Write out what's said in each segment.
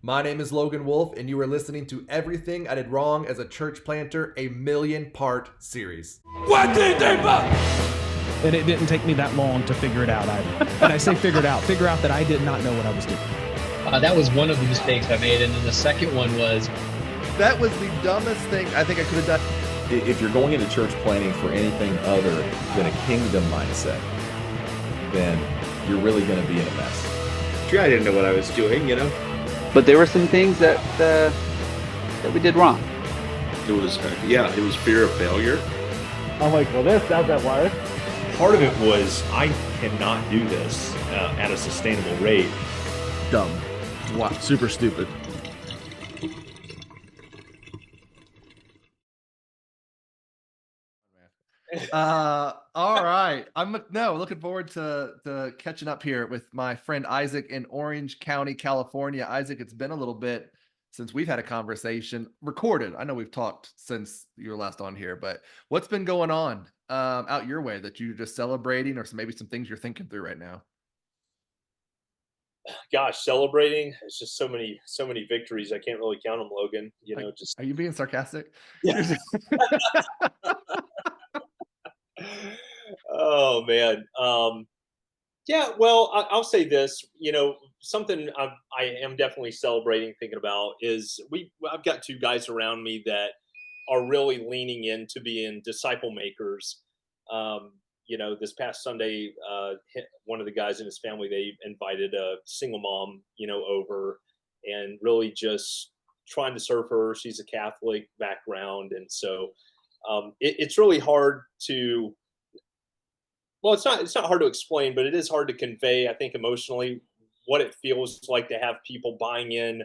My name is Logan Wolf, and you are listening to Everything I Did Wrong as a Church Planter, a million-part series. What did they buy? And it didn't take me that long to figure it out either. And I say figure out that I did not know what I was doing. That was one of the mistakes I made. And then the second one was... That was the dumbest thing I think I could have done. If you're going into church planning for anything other than a kingdom mindset, then you're really going to be in a mess. I didn't know what I was doing, But there were some things that we did wrong. It was fear of failure. I'm like, well, that's not that wire. Part of it was I cannot do this at a sustainable rate. Dumb. Wow. Super stupid. All right. I'm looking forward to catching up here with my friend Isaac in Orange County, California. Isaac, it's been a little bit since we've had a conversation recorded. I know we've talked since you were last on here, but what's been going on out your way that you're just celebrating, or maybe some things you're thinking through right now? Gosh, celebrating. It's just so many victories. I can't really count them, Logan. Are you being sarcastic? Yeah. Oh man. Yeah, well, I'll say this, something I am definitely celebrating, thinking about is I've got two guys around me that are really leaning into being disciple makers. This past Sunday, one of the guys in his family, they invited a single mom, over, and really just trying to serve her. She's a Catholic background. And so it's really hard to, well, it's not hard to explain, but it is hard to convey, I think, emotionally, what it feels like to have people buying in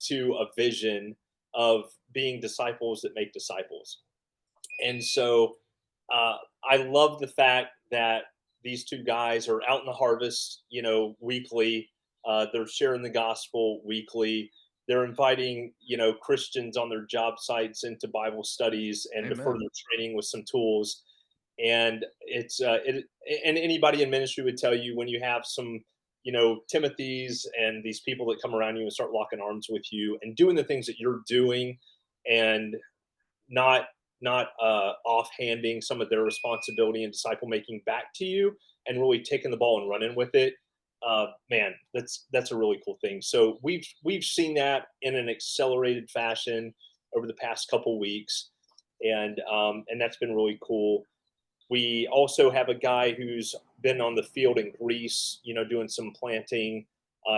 to a vision of being disciples that make disciples. And so I love the fact that these two guys are out in the harvest, weekly. They're sharing the gospel weekly. They're inviting, Christians on their job sites into Bible studies and to further training with some tools. And it's and anybody in ministry would tell you, when you have some, Timothys and these people that come around you and start locking arms with you and doing the things that you're doing, and not offhanding some of their responsibility and disciple making back to you, and really taking the ball and running with it. Man, that's a really cool thing. So we've seen that in an accelerated fashion over the past couple weeks, and that's been really cool. We also have a guy who's been on the field in Greece, doing some planting.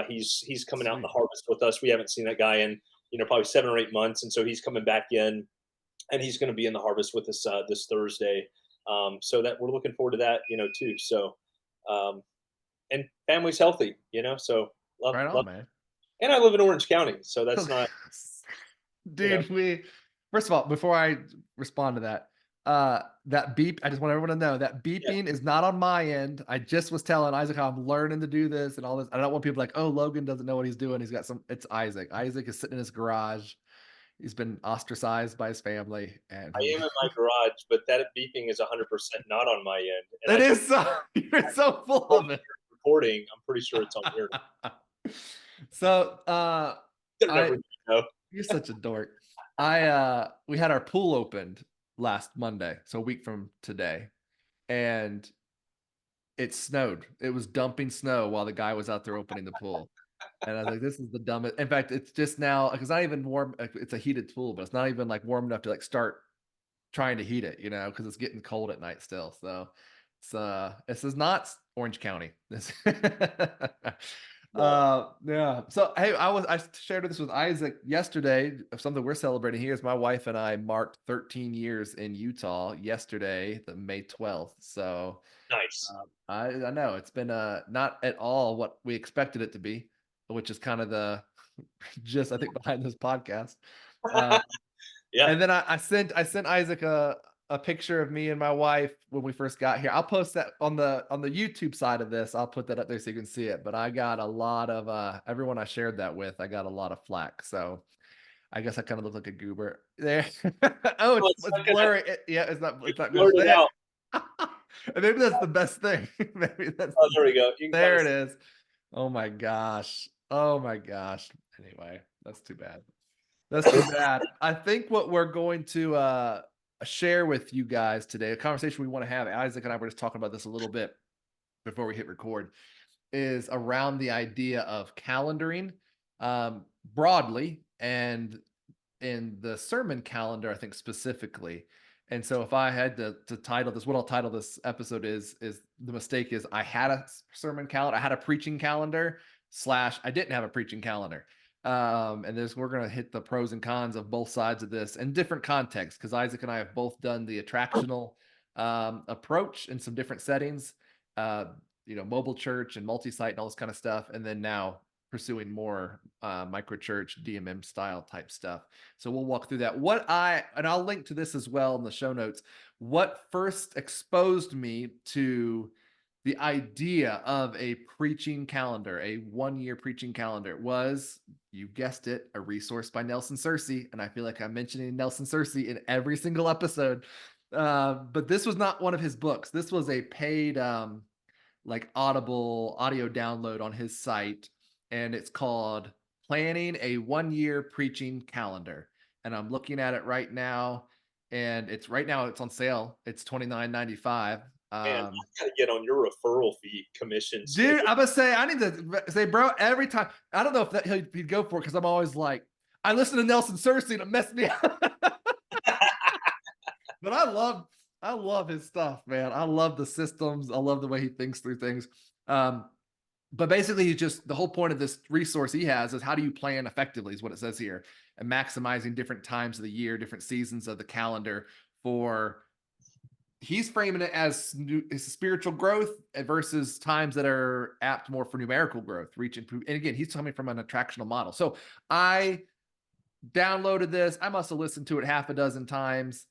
He's coming out in the harvest with us. We haven't seen that guy in, probably 7 or 8 months. And so he's coming back in, and he's going to be in the harvest with us this Thursday. So that we're looking forward to that, too. So, and family's healthy, so love, man. And I live in Orange County, so that's not. Dude, first of all, before I respond to that, that beep, I just want everyone to know that beeping is not on my end. I just was telling Isaac how I'm learning to do this and all this. I don't want people like, oh, Logan doesn't know what he's doing. It's Isaac. Isaac is sitting in his garage. He's been ostracized by his family. And I am in my garage, but that beeping is 100% not on my end. And you're so full of it. Recording, I'm pretty sure it's on here. So, you're such a dork. We had our pool opened last Monday, so a week from today, and it snowed. It was dumping snow while the guy was out there opening the pool. And I was like, this is the dumbest. In fact, it's just now, because it's not even warm. It's a heated pool, but it's not even like warm enough to like start trying to heat it, because it's getting cold at night still. So this is not Orange County. Yeah. So hey, I shared this with Isaac yesterday of something we're celebrating here. Is my wife and I marked 13 years in Utah yesterday, the May 12th. So nice. I know it's been not at all what we expected it to be, which is kind of the just I think behind this podcast. Yeah. And then I sent Isaac a picture of me and my wife when we first got here. I'll post that on the YouTube side of this. I'll put that up there so you can see it. But I got a lot of everyone I shared that with, I got a lot of flack. So I guess I kind of look like a goober there. It's blurry. It's not blurred it out. Maybe that's the best thing. Maybe that's there we go. There it is. Oh my gosh. Anyway, That's too bad. That's too bad. I think what we're going to share with you guys today, a conversation we want to have, Isaac and I were just talking about this a little bit before we hit record, is around the idea of calendaring broadly and in the sermon calendar, I think specifically. And so if I had to title this, what I'll title this episode is the mistake is I had a sermon calendar, I had a preaching calendar / I didn't have a preaching calendar. And we're going to hit the pros and cons of both sides of this in different contexts, because Isaac and I have both done the attractional approach in some different settings, mobile church and multi-site and all this kind of stuff. And then now pursuing more micro church DMM style type stuff. So we'll walk through that. And I'll link to this as well in the show notes. What first exposed me to the idea of a preaching calendar, a 1-year preaching calendar, was, you guessed it, a resource by Nelson Searcy. And I feel like I'm mentioning Nelson Searcy in every single episode. But this was not one of his books. This was a paid audio download on his site. And it's called Planning a 1-Year Preaching Calendar. And I'm looking at it right now, and it's on sale. It's $29.95. Man, I gotta get on your referral fee commission. Dude, I'm gonna say, I need to say, bro, every time, I don't know if he'd go for it, because I'm always like, I listen to Nelson Searcy and it messed me up. But I love his stuff, man. I love the systems. I love the way he thinks through things. But basically, the whole point of this resource he has is how do you plan effectively, is what it says here, and maximizing different times of the year, different seasons of the calendar he's framing it as spiritual growth versus times that are apt more for numerical growth, and again, he's coming from an attractional model. So I downloaded this. I must have listened to it half a dozen times.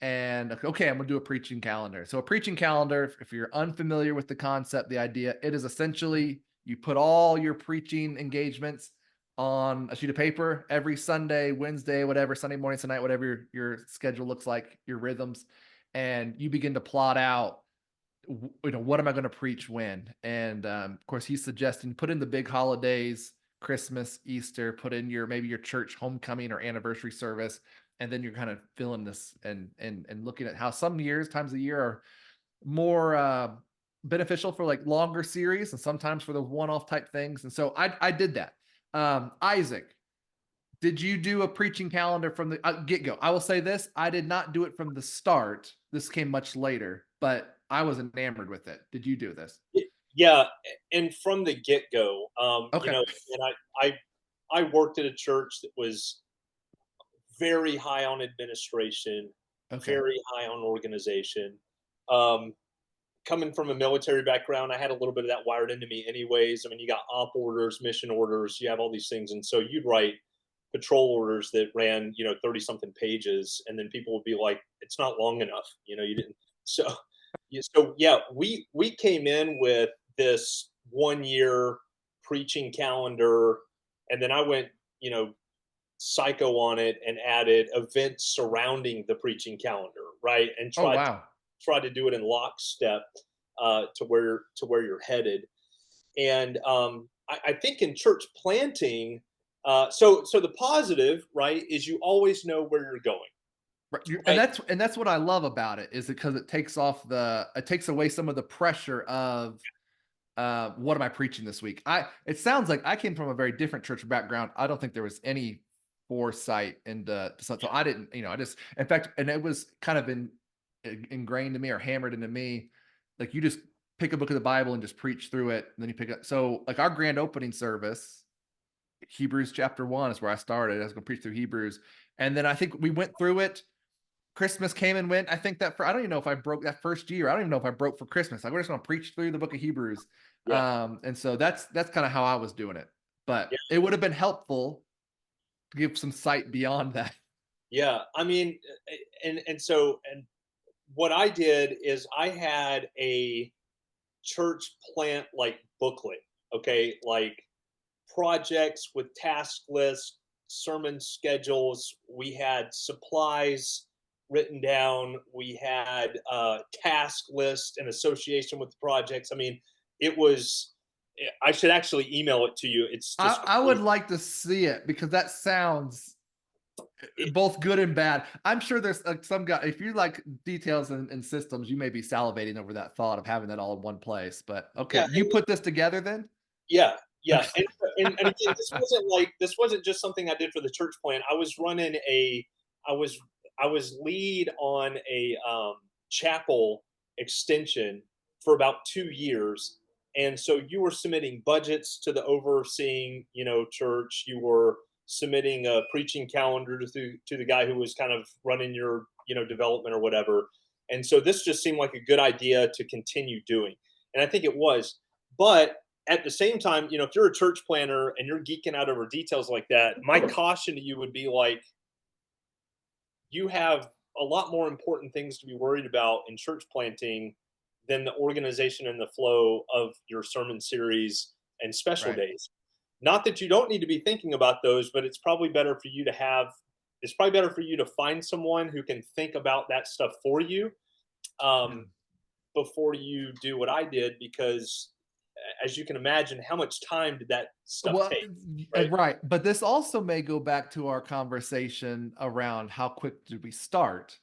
And okay, I'm going to do a preaching calendar. So a preaching calendar, if you're unfamiliar with the concept, the idea, it is essentially you put all your preaching engagements on a sheet of paper every Sunday, Wednesday, whatever, Sunday morning, Sunday night, whatever your schedule looks like, your rhythms, and you begin to plot out, what am I going to preach when? And of course, he's suggesting put in the big holidays, Christmas, Easter, put in maybe your church homecoming or anniversary service. And then you're kind of filling this and looking at how some times of year are more beneficial for like longer series, and sometimes for the one-off type things. And so I did that. Isaac, did you do a preaching calendar from the get-go? I will say this, I did not do it from the start. This came much later, but I was enamored with it. Did you do this? Yeah, and from the get-go, okay. And I worked at a church that was very high on administration, very high on organization. Coming from a military background, I had a little bit of that wired into me anyways. I mean, you got op orders, mission orders, you have all these things. And so you'd write patrol orders that ran, 30 something pages. And then people would be like, it's not long enough. You didn't. So yeah, we came in with this 1-year preaching calendar. And then I went, psycho on it and added events surrounding the preaching calendar, right? And try to do it in lockstep to where you're headed. And I think in church planting, so the positive, right, is you always know where you're going. Right? And that's what I love about it, is because it takes away some of the pressure of what am I preaching this week? It sounds like I came from a very different church background. I don't think there was any foresight into so I didn't, in fact, and it was kind of ingrained to me or hammered into me, like you just pick a book of the Bible and just preach through it, and then you pick up. So like our grand opening service, Hebrews chapter 1 is where I started. I was going to preach through Hebrews, and then I think we went through it. Christmas came and went. I think I don't even know if I broke that first year. I don't even know if I broke for Christmas. We're just going to preach through the book of Hebrews. Yeah. And so that's kind of how I was doing it. But it would have been helpful to give some sight beyond that. Yeah. I mean, and what I did is I had a church plant like booklet, okay, like projects with task lists, sermon schedules. We had supplies written down. We had task lists in association with the projects. I mean, it was I should actually email it to you. It's just I would like to see it because that sounds both good and bad. I'm sure there's some guy, if you like details and systems, you may be salivating over that thought of having that all in one place. But okay, yeah, you put this together then? yeah, yeah. And again, this wasn't just something I did for the church plan. I was running I was I was lead on a chapel extension for about 2 years. And so you were submitting budgets to the overseeing, church. You were submitting a preaching calendar to the guy who was kind of running your, development or whatever. And so this just seemed like a good idea to continue doing. And I think it was. But at the same time, if you're a church planner and you're geeking out over details like that, my caution to you would be like, you have a lot more important things to be worried about in church planting than the organization and the flow of your sermon series and special Right. days. Not that you don't need to be thinking about those, but it's probably better for you to find someone who can think about that stuff for you before you do what I did, because as you can imagine, how much time did that stuff Well, take? right? Right? But this also may go back to our conversation around how quick did we start?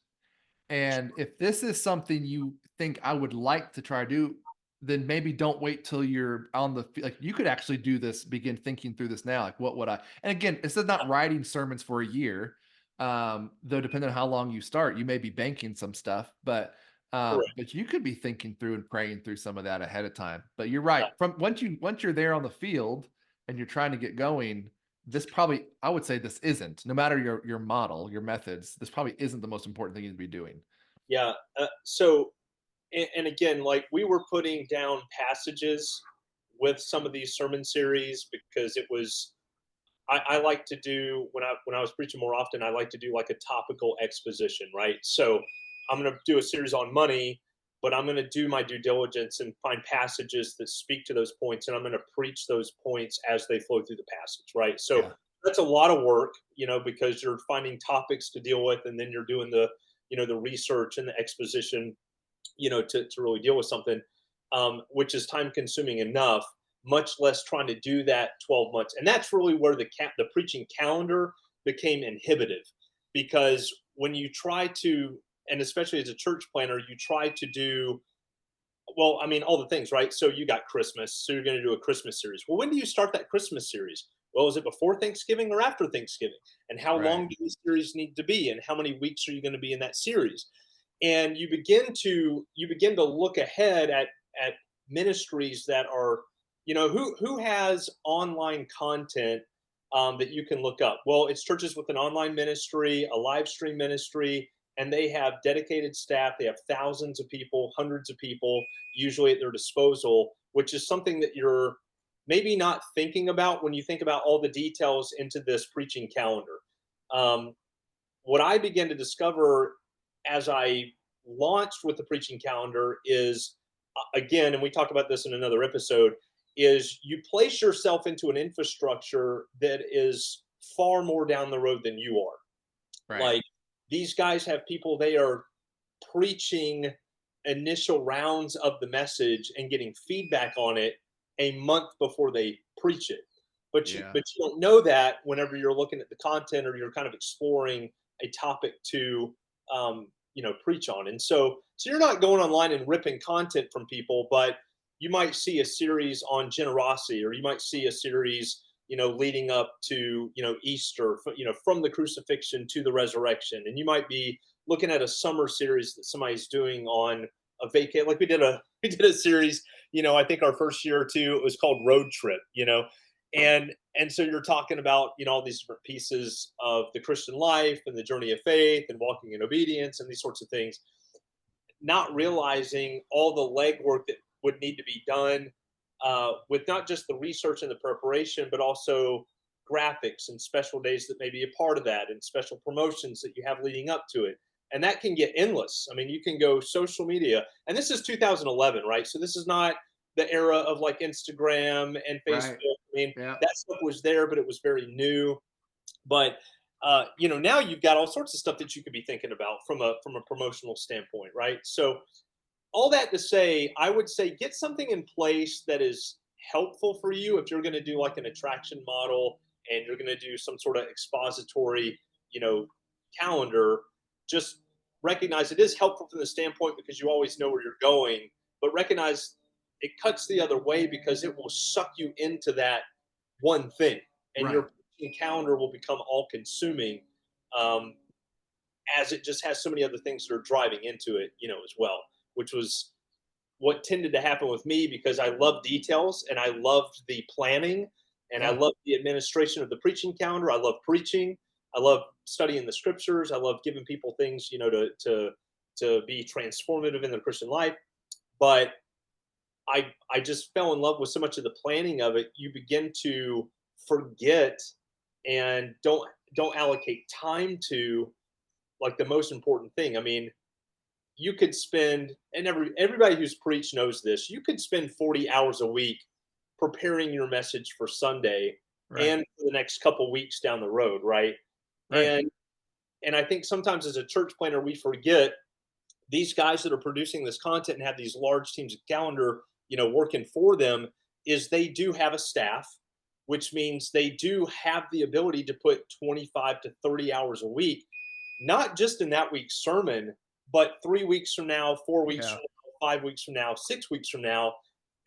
And if this is something you think I would like to try to do, then maybe don't wait till you're on the like you could actually do this, begin thinking through this now. Like what would I, and again, this is not writing sermons for a year. Though depending on how long you start, you may be banking some stuff, Correct. but you could be thinking through and praying through some of that ahead of time. But you're right. From once you're there on the field and you're trying to get going, this probably, I would say this isn't, no matter your model, your methods, this probably isn't the most important thing you to be doing. Yeah. So, and again, like we were putting down passages with some of these sermon series because it was, I like to do when I was preaching more often, I like to do like a topical exposition, right? So I'm going to do a series on money, but I'm going to do my due diligence and find passages that speak to those points, and I'm going to preach those points as they flow through the passage, right? So Yeah. that's a lot of work, because you're finding topics to deal with, and then you're doing the research and the exposition, to really deal with something, which is time consuming enough, much less trying to do that 12 months. And that's really where the preaching calendar became inhibitive, because when you try to, and especially as a church planner, you try to do, well, I mean, all the things, right? So you got Christmas, so you're going to do a Christmas series. Well, when do you start that Christmas series? Well, is it before Thanksgiving or after Thanksgiving? And how Right. long do these series need to be? And how many weeks are you going to be in that series? And you begin to look ahead at ministries that are, who has online content that you can look up. Well, it's churches with an online ministry, a live stream ministry, and they have dedicated staff. They have thousands of people, hundreds of people, usually at their disposal, which is something that you're maybe not thinking about when you think about all the details into this preaching calendar. What I began to discover as I launched with the preaching calendar is, again, and we talked about this in another episode, is you place yourself into an infrastructure that is far more down the road than you are. Right. Like these guys have people, they are preaching initial rounds of the message and getting feedback on it a month before they preach it. But Yeah. you don't know that whenever you're looking at the content or you're kind of exploring a topic to preach on. And so you're not going online and ripping content from people, but you might see a series on generosity, or you might see a series leading up to Easter, from the crucifixion to the resurrection. And you might be looking at a summer series that somebody's doing on a vacate. Like we did a series, I think our first year or two, it was called Road Trip, and so you're talking about all these different pieces of the Christian life and the journey of faith and walking in obedience and these sorts of things, not realizing all the legwork that would need to be done with not just the research and the preparation, but also graphics and special days that may be a part of that, and special promotions that you have leading up to it. And that can get endless. I mean, you can go social media, and this is 2011, right? So this is not the era of like Instagram and Facebook. Right. I mean, Yeah. that stuff was there, but it was very new. But now you've got all sorts of stuff that you could be thinking about from a promotional standpoint, right? So all that to say, I would say get something in place that is helpful for you if you're going to do like an attraction model and you're going to do some sort of expository, calendar. Just recognize it is helpful from the standpoint because you always know where you're going, but recognize it cuts the other way because it will suck you into that one thing, and your calendar will become all consuming, as it just has so many other things that are driving into it, as well, which was what tended to happen with me because I love details and I loved the planning and I loved the administration of the preaching calendar. I love preaching. I love studying the scriptures. I love giving people things, to be transformative in their Christian life. But I just fell in love with so much of the planning of it. You begin to forget and don't allocate time to like the most important thing. I mean, you could spend, and everybody who's preached knows this, you could spend 40 hours a week preparing your message for Sunday and for the next couple weeks down the road, right? And I think sometimes as a church planner, we forget these guys that are producing this content and have these large teams of calendar, working for them, is they do have a staff, which means they do have the ability to put 25 to 30 hours a week, not just in that week's sermon, but 3 weeks from now, 4 weeks from now, 5 weeks from now, 6 weeks from now.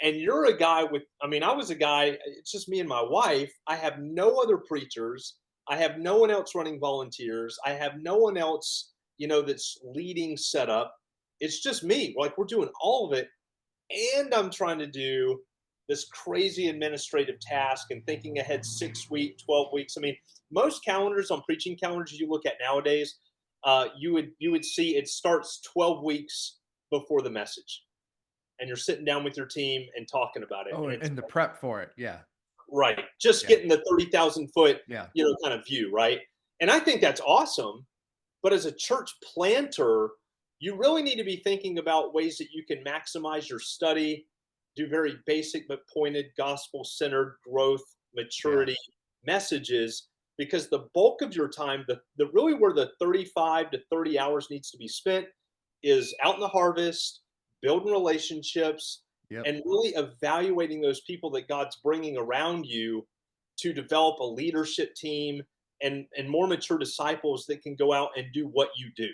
And you're a guy I was a guy, it's just me and my wife. I have no other preachers. I have no one else running volunteers. I have no one else, that's leading setup. It's just me. Like, we're doing all of it. And I'm trying to do this crazy administrative task and thinking ahead 6 weeks, 12 weeks. I mean, most calendars on preaching calendars you look at nowadays, you would see it starts 12 weeks before the message, and you're sitting down with your team and talking about it. Oh, and the prep for it, right. Just getting the 30,000 foot, kind of view, right? And I think that's awesome. But as a church planter, you really need to be thinking about ways that you can maximize your study, do very basic but pointed, gospel-centered growth, maturity messages, because the bulk of your time, the really where the 35 to 30 hours needs to be spent is out in the harvest, building relationships, and really evaluating those people that God's bringing around you to develop a leadership team and more mature disciples that can go out and do what you do,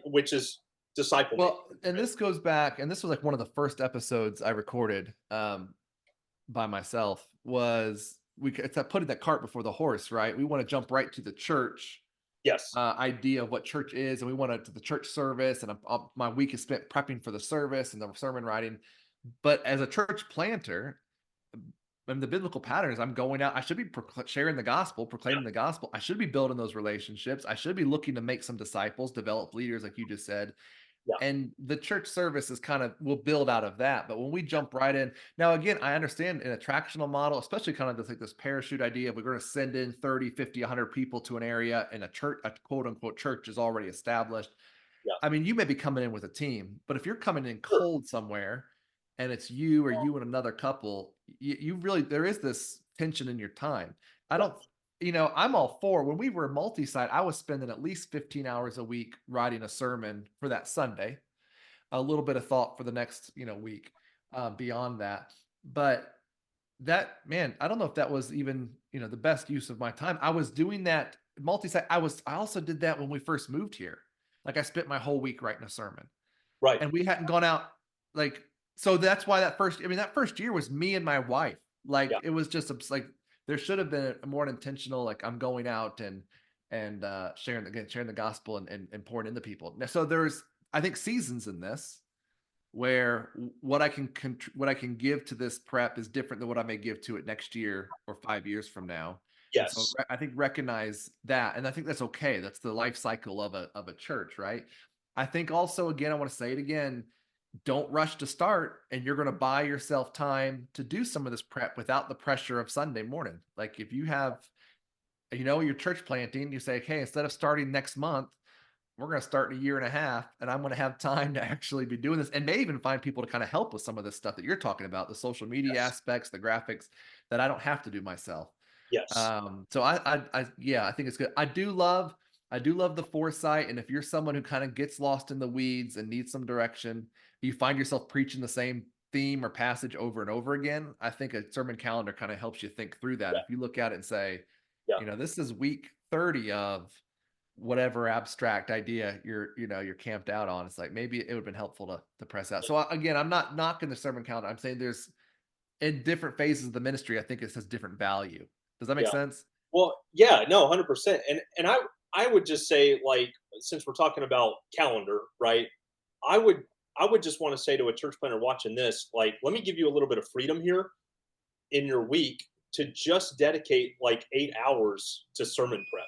which is disciple making. Well, and this goes back, and this was like one of the first episodes I recorded by myself, was it's putting that cart before the horse, right? We want to jump right to the church idea of what church is, and we want to the church service, and my week is spent prepping for the service and the sermon writing. But as a church planter, and the biblical pattern is I'm going out, I should be sharing the gospel, proclaiming the gospel. I should be building those relationships. I should be looking to make some disciples, develop leaders, like you just said. And the church service is will build out of that. But when we jump right in, now again, I understand an attractional model, especially kind of this parachute idea of we're going to send in 30, 50, 100 people to an area, and a quote unquote church is already established. I mean, you may be coming in with a team, but if you're coming in cold somewhere and it's you or you and another couple, you really, there is this tension in your time. I don't, I'm all for, when we were multi-site, I was spending at least 15 hours a week writing a sermon for that Sunday, a little bit of thought for the next, week beyond that. But that, man, I don't know if that was even, the best use of my time. I was doing that multi-site. I also did that when we first moved here. Like, I spent my whole week writing a sermon. Right. And we hadn't gone out, so that's why that first year was me and my wife. It was just like, there should have been a more intentional, like, I'm going out and sharing the gospel and pouring into people. So there's, I think, seasons in this where what I can give to this prep is different than what I may give to it next year or 5 years from now. Yes. So I think recognize that, and I think that's okay. That's the life cycle of a church, right? I think also, again, I want to say it again, don't rush to start, and you're going to buy yourself time to do some of this prep without the pressure of Sunday morning. Like, if you have, your church planting, you say, okay, instead of starting next month, we're going to start in a year and a half, and I'm going to have time to actually be doing this, and may even find people to kind of help with some of this stuff that you're talking about, the social media aspects, the graphics, that I don't have to do myself. Yes. So I think it's good. I do love the foresight. And if you're someone who kind of gets lost in the weeds and needs some direction, you find yourself preaching the same theme or passage over and over again, I think a sermon calendar kind of helps you think through that. Yeah. If you look at it and say, Yeah. this is week 30 of whatever abstract idea you're camped out on, it's like maybe it would have been helpful to press out. So again, I'm not knocking the sermon calendar. I'm saying there's in different phases of the ministry, I think it has different value. Does that make Yeah. sense? Well, yeah, no, 100%. And I would just say, like, since we're talking about calendar, right? I would just want to say to a church planner watching this, like, let me give you a little bit of freedom here in your week to just dedicate like 8 hours to sermon prep,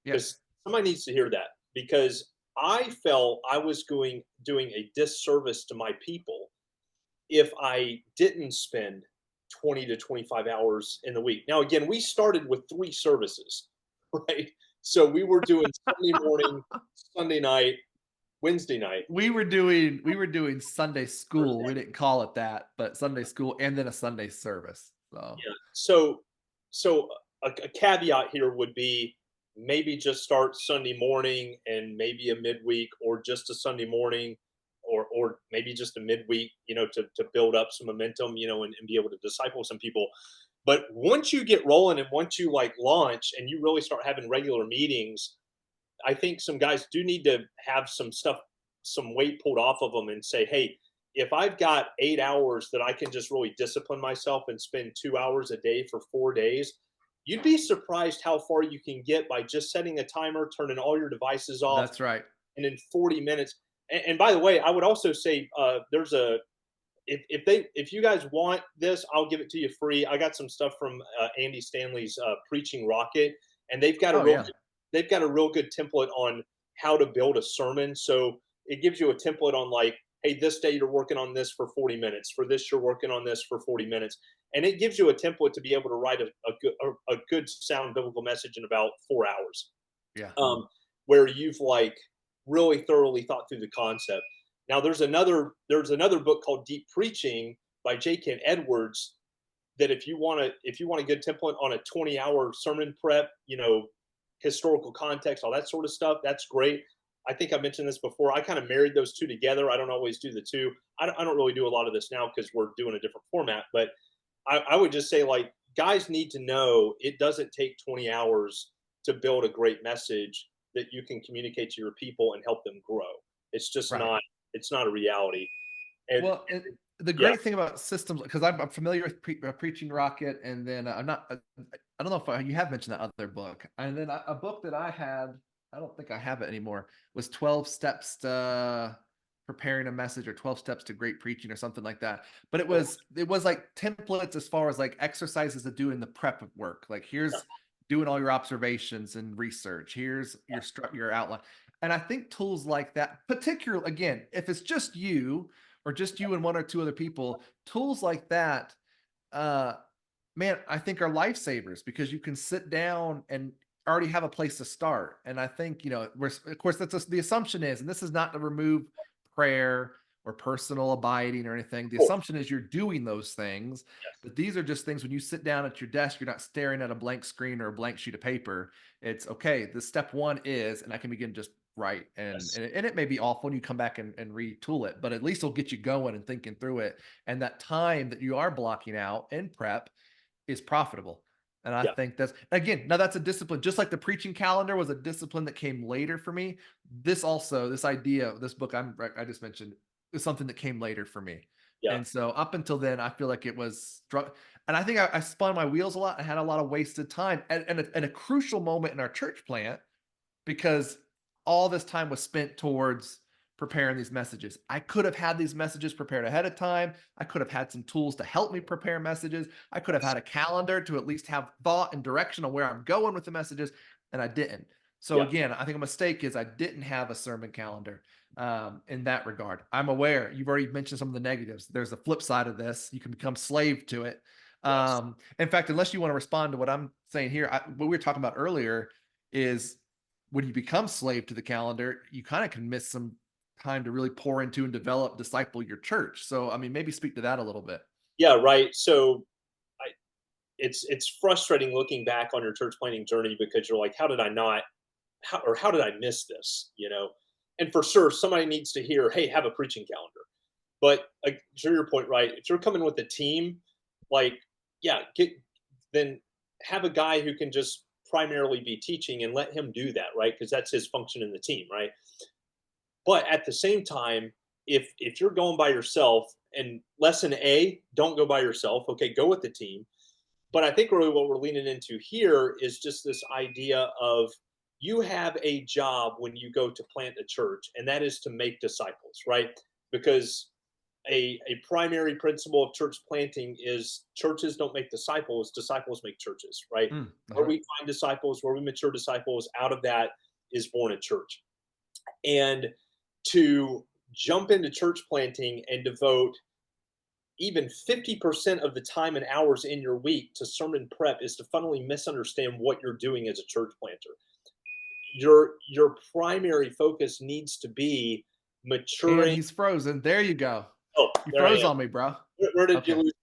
Yeah. because somebody needs to hear that, because I felt I was doing a disservice to my people if I didn't spend 20 to 25 hours in the week. Now, again, we started with 3 services, right? So we were doing Sunday morning, Sunday night, Wednesday night. We were doing Sunday school. Thursday. We didn't call it that, but Sunday school and then a Sunday service. So Yeah. So a caveat here would be maybe just start Sunday morning and maybe a midweek, or just a Sunday morning, or maybe just a midweek, to build up some momentum, and be able to disciple some people. But once you get rolling and once you like launch and you really start having regular meetings, I think some guys do need to have some weight pulled off of them and say, hey, if I've got 8 hours that I can just really discipline myself and spend 2 hours a day for 4 days, you'd be surprised how far you can get by just setting a timer, turning all your devices off, that's right. and in 40 minutes. And by the way, I would also say if you guys want this, I'll give it to you free. I got some stuff from Andy Stanley's Preaching Rocket, and they've got they've got a real good template on how to build a sermon. So it gives you a template on, like, hey, this day you're working on this for 40 minutes. For this, you're working on this for 40 minutes. And it gives you a template to be able to write a good sound biblical message in about 4 hours. Yeah. Where you've like really thoroughly thought through the concept. Now there's another book called Deep Preaching by J. Ken Edwards, that if you want a good template on a 20-hour sermon prep, historical context, all that sort of stuff, that's great. I think I mentioned this before. I kind of married those two together. I don't always do the two. I don't really do a lot of this now because we're doing a different format. But I would just say, like, guys need to know it doesn't take 20 hours to build a great message that you can communicate to your people and help them grow. It's just Right. it's not a reality. And Well, the great thing about systems, because I'm familiar with Preaching Rocket, and then I don't know if you have mentioned that other book. And then a book that I had, I don't think I have it anymore, was 12 Steps to Preparing a Message, or 12 Steps to Great Preaching, or something like that. But it was like templates as far as like exercises to do in the prep work. Like, here's doing all your observations and research. Here's your outline. And I think tools like that, particularly, again, if it's just you or just you and one or two other people, tools like that, man, I think are lifesavers, because you can sit down and already have a place to start. And I think, of course, the assumption is, and this is not to remove prayer or personal abiding or anything. The assumption is you're doing those things, but these are just things when you sit down at your desk, you're not staring at a blank screen or a blank sheet of paper. It's okay. The step one is, and I can begin just right. And it may be awful and you come back and retool it, but at least it'll get you going and thinking through it. And that time that you are blocking out in prep is profitable. And I think that's, again, now that's a discipline, just like the preaching calendar was a discipline that came later for me. This idea of this book I just mentioned is something that came later for me. Yeah. And so up until then, I feel like it was, and I think I spun my wheels a lot. I had a lot of wasted time and a crucial moment in our church plant, because all this time was spent towards preparing these messages. I could have had these messages prepared ahead of time. I could have had some tools to help me prepare messages. I could have had a calendar to at least have thought and direction on where I'm going with the messages, and I didn't. So again, I think a mistake is I didn't have a sermon calendar in that regard. I'm aware you've already mentioned some of the negatives. There's the flip side of this. You can become slave to it. In fact, unless you want to respond to what I'm saying here, what we were talking about earlier is when you become slave to the calendar, you kind of can miss some time to really pour into and develop, disciple your church. So, I mean, maybe speak to that a little bit. Yeah, right. So it's frustrating looking back on your church planning journey, because you're like, how did I miss this? And for sure, somebody needs to hear, hey, have a preaching calendar. But to your point, right? If you're coming with a team, like, yeah, then have a guy who can just primarily be teaching and let him do that, right? Because that's his function in the team, right? But at the same time, if you're going by yourself, and lesson A, don't go by yourself. Okay, go with the team. But I think really what we're leaning into here is just this idea of you have a job when you go to plant a church, and that is to make disciples, right? Because a primary principle of church planting is churches don't make disciples, disciples make churches, right? Where we find disciples, where we mature disciples, out of that is born a church. And to jump into church planting and devote even 50% of the time and hours in your week to sermon prep is to fundamentally misunderstand what you're doing as a church planter. Your primary focus needs to be maturing. And he's frozen. There you go. Oh, you there froze on me, bro. Where did you lose?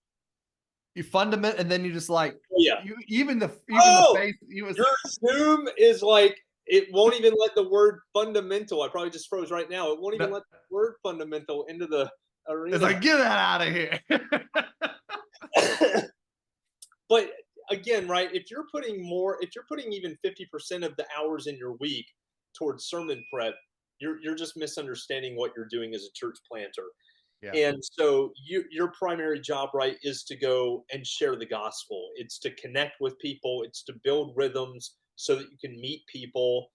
You fundament, and then you just like, yeah. You even the face. Your Zoom is like, it won't even let the word fundamental. I probably just froze right now. It won't even let the word fundamental into the arena. It's like, get that out of here. But again, right, if you're putting even 50% of the hours in your week towards sermon prep, you're just misunderstanding what you're doing as a church planter. Yeah. And so your primary job, right, is to go and share the gospel. It's to connect with people. It's to build rhythms so that you can meet people,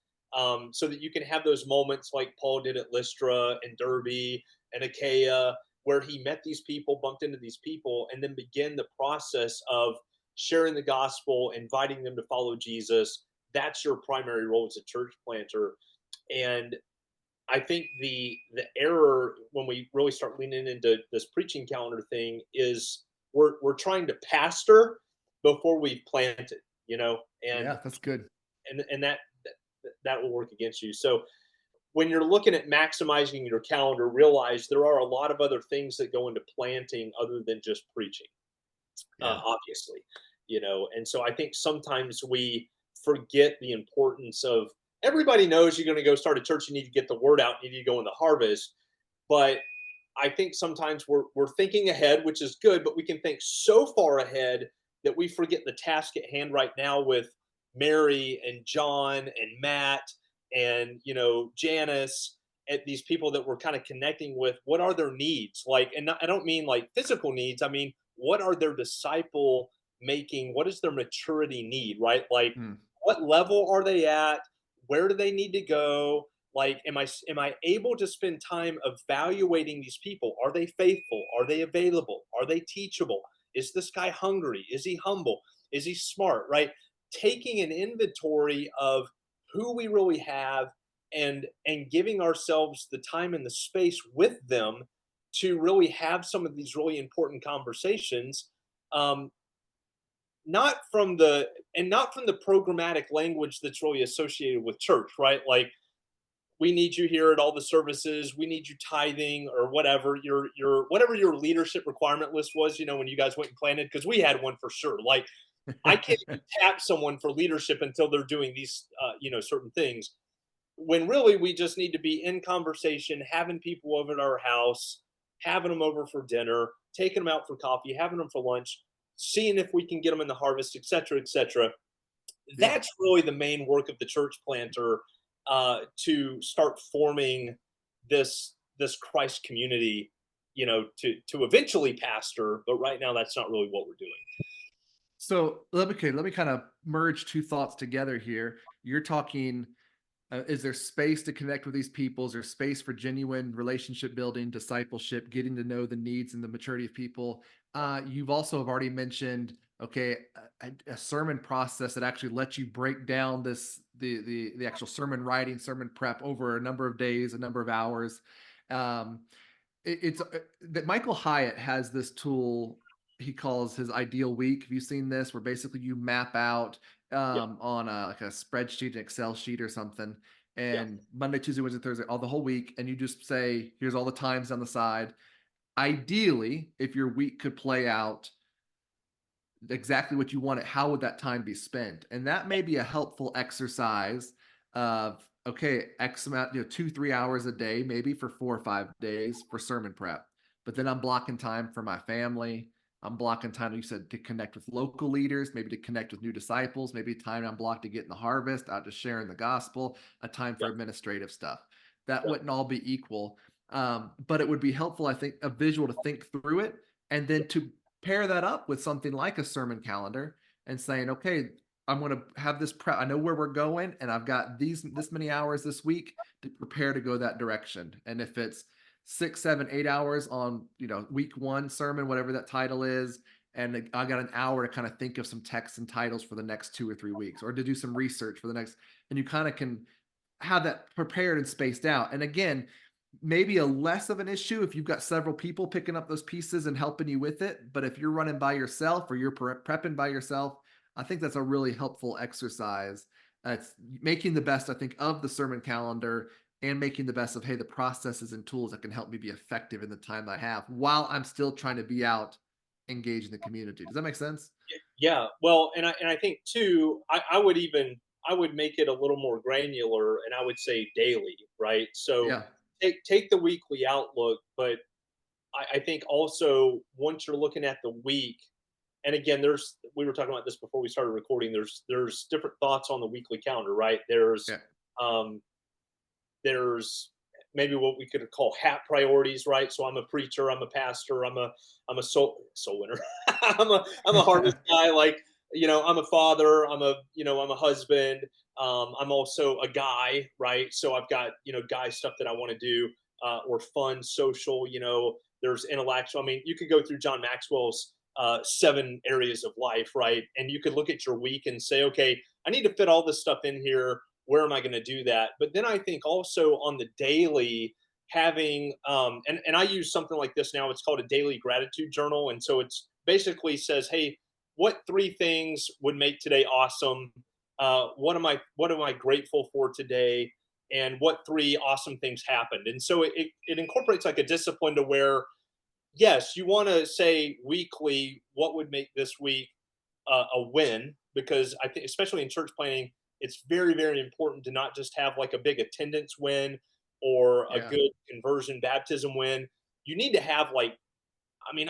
so that you can have those moments like Paul did at Lystra and Derbe and Achaia, where he met these people, bumped into these people, and then begin the process of sharing the gospel, inviting them to follow Jesus. That's your primary role as a church planter. And I think the error when we really start leaning into this preaching calendar thing is we're trying to pastor before we've planted, and yeah, that's good. And that will work against you. So when you're looking at maximizing your calendar, realize there are a lot of other things that go into planting other than just preaching, obviously, and so I think sometimes we forget the importance of, everybody knows you're going to go start a church, you need to get the word out, you need to go in the harvest. But I think sometimes we're thinking ahead, which is good, but we can think so far ahead that we forget the task at hand right now with Mary and John and Matt and, Janice, and these people that we're kind of connecting with. What are their needs? Like, and I don't mean like physical needs. I mean, what are their disciple making? What is their maturity need, right? Like, what level are they at? Where do they need to go? Like, am I able to spend time evaluating these people? Are they faithful? Are they available? Are they teachable? Is this guy hungry? Is he humble? Is he smart, right? Taking an inventory of who we really have and giving ourselves the time and the space with them to really have some of these really important conversations. Not from the programmatic language that's really associated with church, right? Like, we need you here at all the services, we need you tithing, or whatever your leadership requirement list was, when you guys went and planted, because we had one for sure. Like, I can't even tap someone for leadership until they're doing these certain things, when really we just need to be in conversation, having people over at our house, having them over for dinner, taking them out for coffee, having them for lunch, seeing if we can get them in the harvest, et cetera, et cetera. That's really the main work of the church planter, to start forming this Christ community, to eventually pastor. But right now, that's not really what we're doing. So let me kind of merge two thoughts together here. You're talking, is there space to connect with these people? Is there space for genuine relationship building, discipleship, getting to know the needs and the maturity of people? You've also have already mentioned, okay, a sermon process that actually lets you break down the actual sermon writing, sermon prep over a number of days, a number of hours. It's that Michael Hyatt has this tool he calls his ideal week. Have you seen this? Where basically you map out on like a spreadsheet, an Excel sheet or something, and Monday, Tuesday, Wednesday, Thursday, all the whole week, and you just say, here's all the times on the side. Ideally, if your week could play out exactly what you want it, how would that time be spent? And that may be a helpful exercise of, okay, X amount, 2-3 hours a day, maybe for 4 or 5 days for sermon prep. but then I'm blocking time for my family. I'm blocking time, you said, to connect with local leaders, maybe to connect with new disciples, maybe time I'm blocked to get in the harvest, out to sharing the gospel, a time for administrative stuff. That wouldn't all be equal. But it would be helpful, I think, a visual to think through it, and then to pair that up with something like a sermon calendar and saying, okay, I'm going to have this prep. I know where we're going, and I've got this many hours this week to prepare to go that direction. And if it's 6, 7, 8 hours on, week 1 sermon, whatever that title is, and I got an hour to kind of think of some texts and titles for the next 2 or 3 weeks, or to do some research for the next, and you kind of can have that prepared and spaced out. And again, maybe a less of an issue if you've got several people picking up those pieces and helping you with it. But if you're running by yourself or you're prepping by yourself, I think that's a really helpful exercise. It's making the best, I think, of the sermon calendar, and making the best of, hey, the processes and tools that can help me be effective in the time I have while I'm still trying to be out engaged in the community. Does that make sense? Yeah. Well, and I think too, I would make it a little more granular, and I would say daily, right? So Yeah. take the weekly outlook, but I think also once you're looking at the week, and again, we were talking about this before we started recording. There's different thoughts on the weekly calendar, right? There's maybe what we could call hat priorities, right? So I'm a preacher, I'm a pastor, I'm a soul winner, I'm a harvest guy. Like, I'm a father, I'm a husband. I'm also a guy, right? So I've got, guy stuff that I want to do, or fun, social, there's intellectual. I mean, you could go through John Maxwell's 7 areas of life, right? And you could look at your week and say, okay, I need to fit all this stuff in here. Where am I going to do that? But then I think also on the daily, having and I use something like this now. It's called a daily gratitude journal. And so it's basically says, hey, what 3 things would make today awesome? What am I grateful for today? And what 3 awesome things happened? And so it incorporates like a discipline to where, yes, you want to say weekly, what would make this week a win? Because I think, especially in church planning, it's very, very important to not just have like a big attendance win or a good conversion baptism win. You need to have like,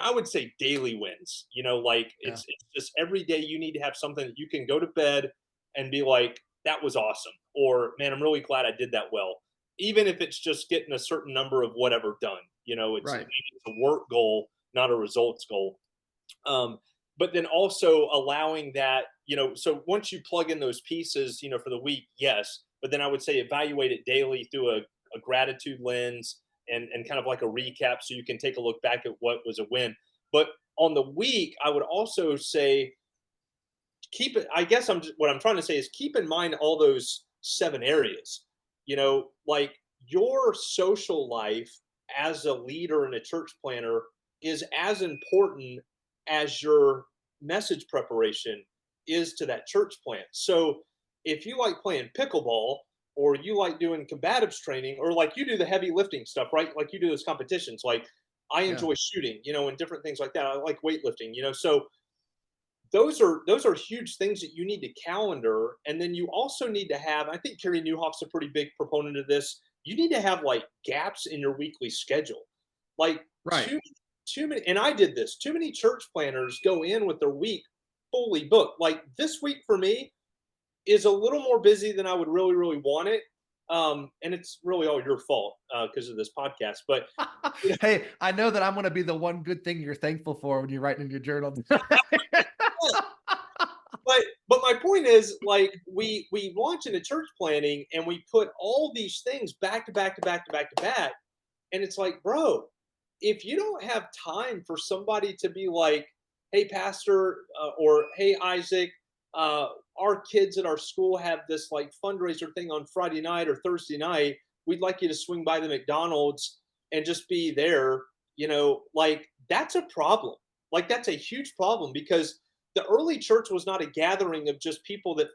I would say daily wins, like it's just every day you need to have something that you can go to bed and be like, that was awesome. Or, man, I'm really glad I did that well. Even if it's just getting a certain number of whatever done, it's a work goal, not a results goal. But then also allowing that, so once you plug in those pieces, for the week, yes, but then I would say evaluate it daily through a gratitude lens and kind of like a recap, so you can take a look back at what was a win. But on the week, I would also say keep it. I guess what I'm trying to say is keep in mind all those 7 areas. Like your social life as a leader and a church planner is as important as your message preparation is to that church plant. So if you like playing pickleball, or you like doing combatives training, or like you do the heavy lifting stuff, right? Like you do those competitions. Like I enjoy shooting, and different things like that. I like weightlifting, so those are huge things that you need to calendar. And then you also need to have, I think Carey Nieuwhoff's a pretty big proponent of this. You need to have like gaps in your weekly schedule. Like too many, and I did this. Too many church planners go in with their week fully booked. Like this week for me is a little more busy than I would really, really want it. And it's really all your fault because of this podcast. But hey, I know that I'm going to be the one good thing you're thankful for when you're writing in your journal. But my point is, like, we launch into church planning and we put all these things back to back to back to back to back, and it's like, bro, if you don't have time for somebody to be like, hey, pastor, or hey, Isaac, our kids at our school have this like fundraiser thing on Friday night or Thursday night. We'd like you to swing by the McDonald's and just be there. Like that's a problem. Like that's a huge problem, because the early church was not a gathering of just people that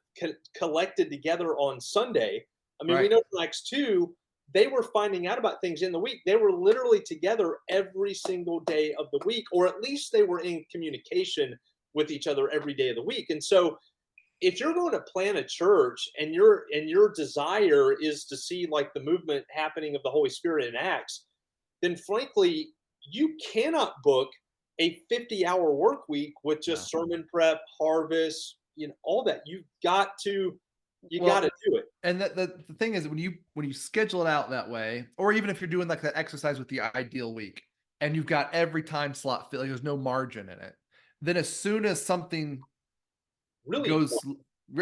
collected together on Sunday. We know from Acts 2, they were finding out about things in the week. They were literally together every single day of the week, or at least they were in communication with each other every day of the week. And so if you're going to plan a church and your desire is to see like the movement happening of the Holy Spirit in Acts, then frankly, you cannot book a 50-hour work week with just sermon prep, harvest, all that. You got to do it. And the thing is, when you schedule it out that way, or even if you're doing like that exercise with the ideal week, and you've got every time slot filled, like there's no margin in it, then as soon as something Really goes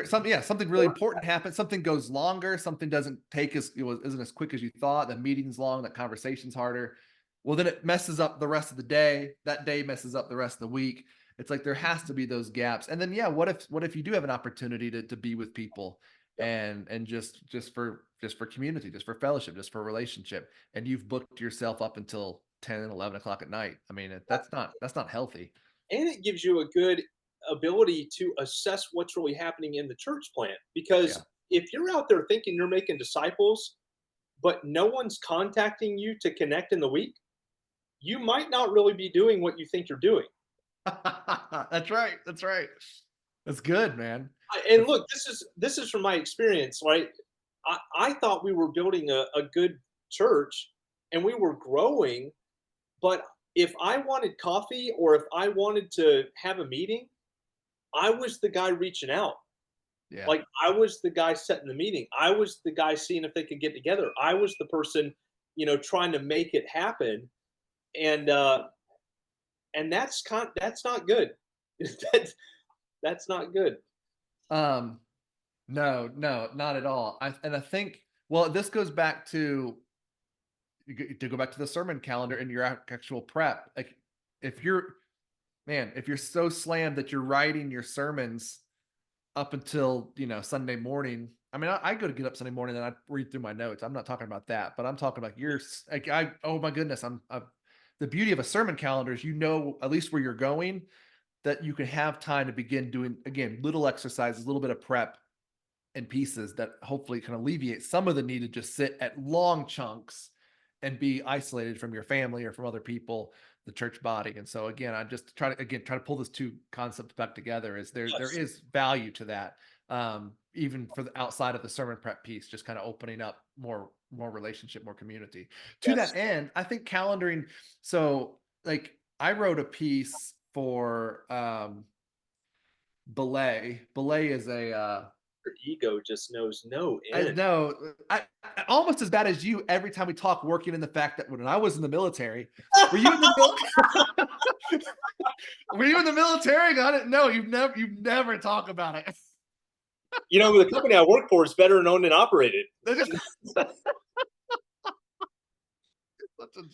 something really important happens, something goes longer, something doesn't take isn't as quick as you thought, the meeting's long, that conversation's harder, well then it messes up the rest of the day, that day messes up the rest of the week. It's like there has to be those gaps. And then what if you do have an opportunity to be with people and just for community, just for fellowship, just for relationship, and you've booked yourself up until 10 and 11 o'clock at night? I mean, that's not healthy. And it gives you a good ability to assess what's really happening in the church plant, because if you're out there thinking you're making disciples but no one's contacting you to connect in the week, you might not really be doing what you think you're doing. That's right. That's good, man. And look, this is from my experience, right? I thought we were building a good church and we were growing, but if I wanted coffee or if I wanted to have a meeting, I was the guy reaching out. Yeah. Like, I was the guy setting the meeting. I was the guy seeing if they could get together. I was the person, trying to make it happen. And that's not good. That's not good. No, not at all. I think, well, this goes back to go back to the sermon calendar and your actual prep. Like, if you're so slammed that you're writing your sermons up until Sunday morning. I mean, I go to get up Sunday morning and I read through my notes. I'm not talking about that, but I'm talking about oh my goodness, the beauty of a sermon calendar is at least where you're going, that you can have time to begin doing, again, little exercises, a little bit of prep and pieces that hopefully can alleviate some of the need to just sit at long chunks and be isolated from your family or from other people, the church body. And so again, I'm just trying to pull this two concepts back together. Is there is value to that, even for the outside of the sermon prep piece, just kind of opening up more relationship, more community. To that end, I think calendaring. So like, I wrote a piece for Belay. Belay is a your ego just knows no end. I know. I almost as bad as you every time we talk, working in the fact that when I was in the military, were you in the were you in the military? I didn't know. You've never talk about it. The company I work for is better owned and operated.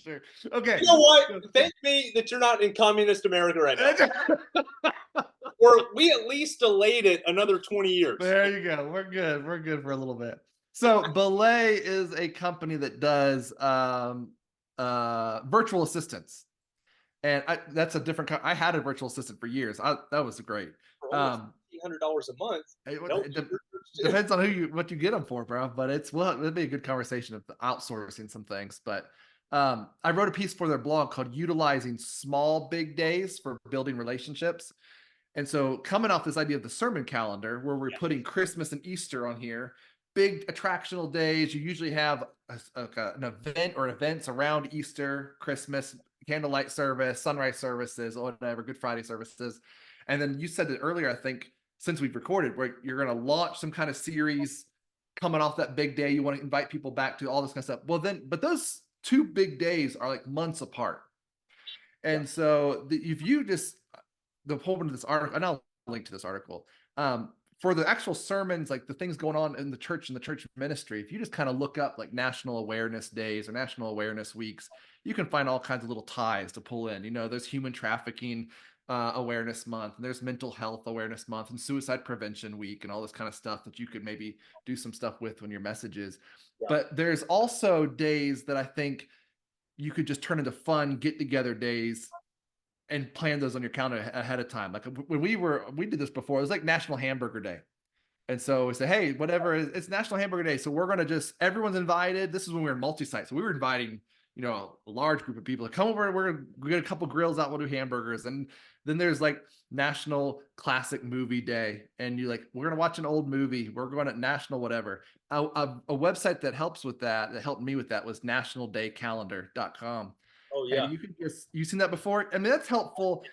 Sure. Okay. You know what? Thank me that you're not in communist America right now. Or we at least delayed it another 20 years. There you go. We're good. We're good for a little bit. So Belay is a company that does virtual assistants. And that's a different I had a virtual assistant for years. That was great. $100 a month. It depends on what you get them for, bro. But it'd be a good conversation of outsourcing some things. But I wrote a piece for their blog called "Utilizing Small Big Days for Building Relationships." And so, coming off this idea of the sermon calendar, where we're putting Christmas and Easter on here, big attractional days. You usually have an event or events around Easter, Christmas, candlelight service, sunrise services, or whatever, Good Friday services. And then you said it earlier, I think, since we've recorded, where you're going to launch some kind of series coming off that big day. You want to invite people back to all this kind of stuff. Well, but those two big days are like months apart. And so if you just the whole point of this article, and I'll link to this article, for the actual sermons, like the things going on in the church and the church ministry, if you just kind of look up like national awareness days or national awareness weeks, you can find all kinds of little ties to pull in. There's human trafficking awareness month, and there's mental health awareness month, and suicide prevention week, and all this kind of stuff that you could maybe do some stuff with when your message is. But there's also days that I think you could just turn into fun get-together days and plan those on your calendar ahead of time. Like when we did this before, it was like National Hamburger Day. And so we say, hey, whatever, it's National Hamburger Day. So we're going to everyone's invited. This is when we were in multi-site. So we were inviting, a large group of people to come over. We're going to get a couple grills out. We'll do hamburgers. And then there's like National Classic Movie Day. And you're like, we're going to watch an old movie. We're going to national whatever. A website that helps with that helped me with that was nationaldaycalendar.com. Oh yeah. And you can just, you seen that before? I mean, that's helpful.